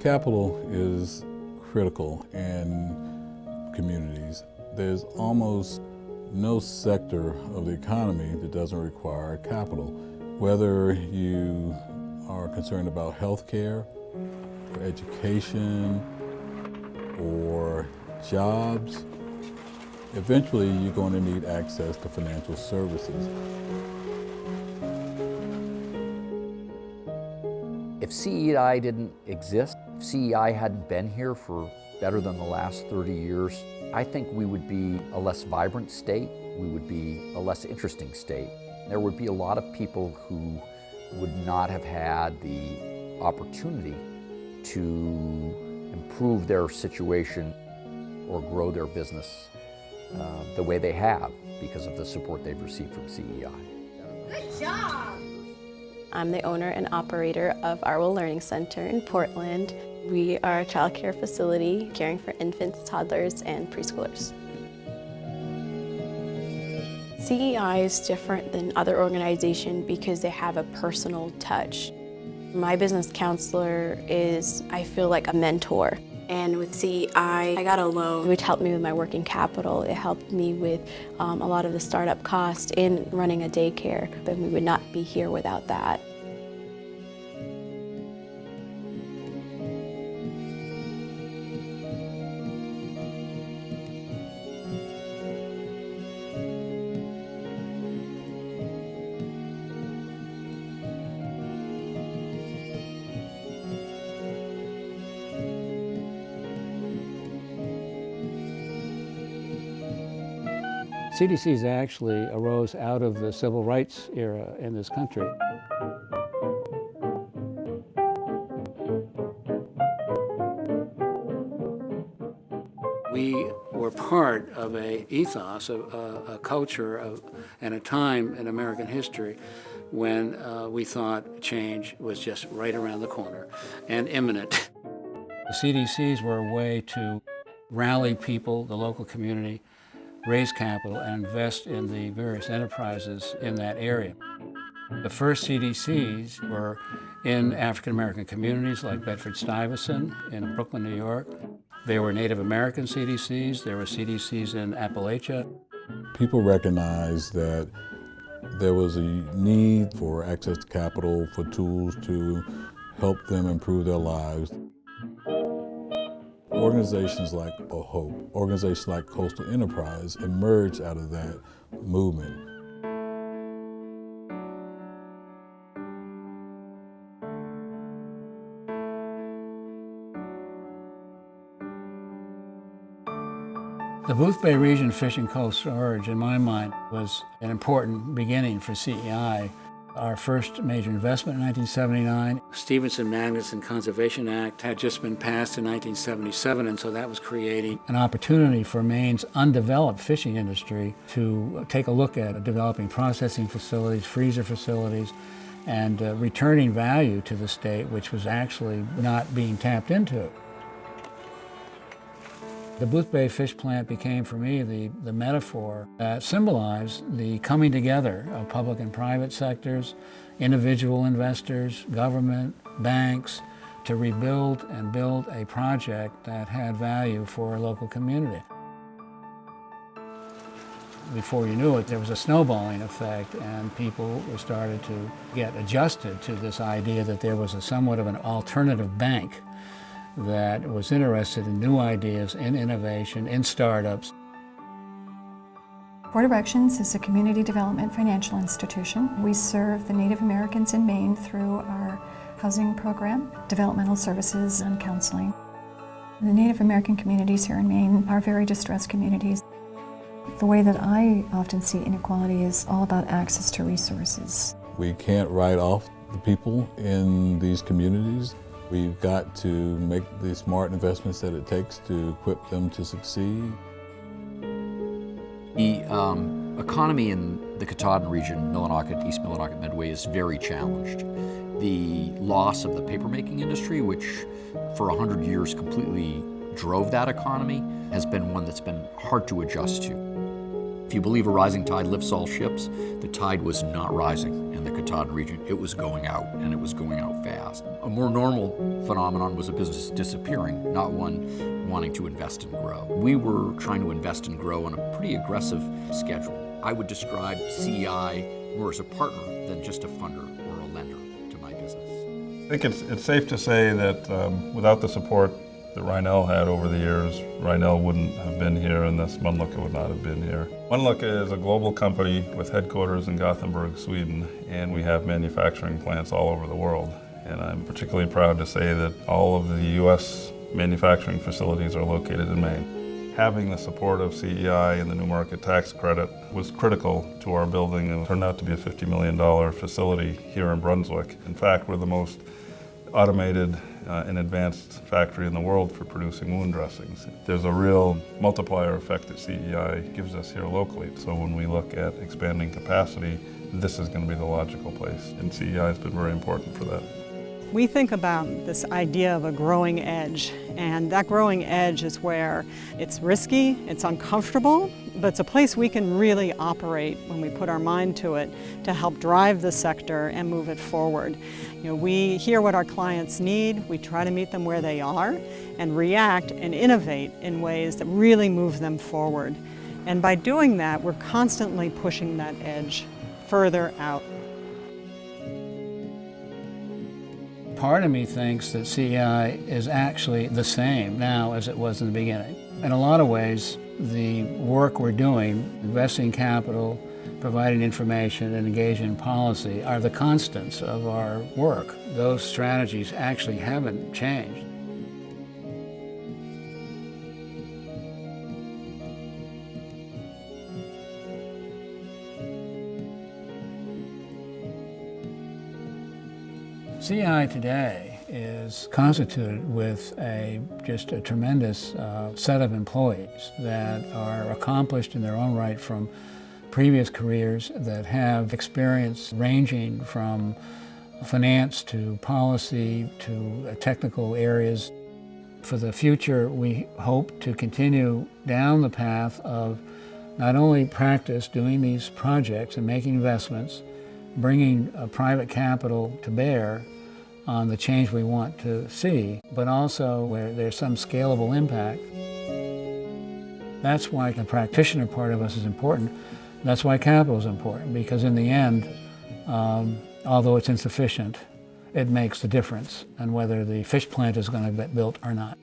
Capital is critical in communities. There's almost no sector of the economy that doesn't require capital. Whether you are concerned about healthcare, or education, or jobs, eventually you're going to need access to financial services. If CEI didn't exist, if CEI hadn't been here for better than the last 30 years, I think we would be a less vibrant state, we would be a less interesting state. There would be a lot of people who would not have had the opportunity to improve their situation or grow their business the way they have because of the support they've received from CEI. Good job! I'm the owner and operator of Our Will Learning Center in Portland. We are a child care facility caring for infants, toddlers, and preschoolers. CEI is different than other organizations because they have a personal touch. My business counselor is, I feel like, a mentor. And with CEI, I got a loan, which helped me with my working capital. It helped me with a lot of the startup costs in running a daycare, but we would not be here without that. CDCs actually arose out of the civil rights era in this country. We were part of an ethos, a culture, and a time in American history when we thought change was just right around the corner and imminent. The CDCs were a way to rally people, the local community, raise capital, and invest in the various enterprises in that area. The first CDCs were in African American communities like Bedford-Stuyvesant in Brooklyn, New York. There were Native American CDCs, there were CDCs in Appalachia. People recognized that there was a need for access to capital, for tools to help them improve their lives. Organizations like HOPE, organizations like Coastal Enterprise emerged out of that movement. The Boothbay Region Fishing Cold Storage, in my mind, was an important beginning for CEI. Our first major investment in 1979. Stevenson-Magnuson Conservation Act had just been passed in 1977, and so that was creating an opportunity for Maine's undeveloped fishing industry to take a look at developing processing facilities, freezer facilities, and returning value to the state, which was actually not being tapped into. The Boothbay Fish Plant became, for me, the metaphor that symbolized the coming together of public and private sectors, individual investors, government, banks, to rebuild and build a project that had value for a local community. Before you knew it, there was a snowballing effect, and people started to get adjusted to this idea that there was somewhat of an alternative bank that was interested in new ideas, in innovation, in startups. Board Directions is a community development financial institution. We serve the Native Americans in Maine through our housing program, developmental services, and counseling. The Native American communities here in Maine are very distressed communities. The way that I often see inequality is all about access to resources. We can't write off the people in these communities. We've got to make the smart investments that it takes to equip them to succeed. The economy in the Katahdin region, Millinocket, East Millinocket Midway, is very challenged. The loss of the papermaking industry, which for 100 years completely drove that economy, has been one that's been hard to adjust to. If you believe a rising tide lifts all ships, the tide was not rising in the Katahdin region. It was going out, and it was going out fast. A more normal phenomenon was a business disappearing, not one wanting to invest and grow. We were trying to invest and grow on a pretty aggressive schedule. I would describe CEI more as a partner than just a funder or a lender to my business. I think it's safe to say that without the support that Rhinell had over the years, Rhinell wouldn't have been here and thus Mölnlycke would not have been here. Mölnlycke is a global company with headquarters in Gothenburg, Sweden, and we have manufacturing plants all over the world. And I'm particularly proud to say that all of the U.S. manufacturing facilities are located in Maine. Having the support of CEI and the New Market Tax Credit was critical to our building, and it turned out to be a $50 million facility here in Brunswick. In fact, we're the most automated and advanced factory in the world for producing wound dressings. There's a real multiplier effect that CEI gives us here locally. So when we look at expanding capacity, this is going to be the logical place, and CEI has been very important for that. We think about this idea of a growing edge, and that growing edge is where it's risky, it's uncomfortable, but it's a place we can really operate when we put our mind to it to help drive the sector and move it forward. You know, we hear what our clients need, we try to meet them where they are, and react and innovate in ways that really move them forward. And by doing that, we're constantly pushing that edge further out. Part of me thinks that CEI is actually the same now as it was in the beginning. In a lot of ways, the work we're doing, investing capital, providing information, and engaging in policy are the constants of our work. Those strategies actually haven't changed. CEI today is constituted with just a tremendous set of employees that are accomplished in their own right from previous careers, that have experience ranging from finance to policy to technical areas. For the future, we hope to continue down the path of not only practice doing these projects and making investments, bringing private capital to bear on the change we want to see, but also where there's some scalable impact. That's why the practitioner part of us is important. That's why capital is important, because in the end, although it's insufficient, it makes the difference on whether the fish plant is going to get built or not.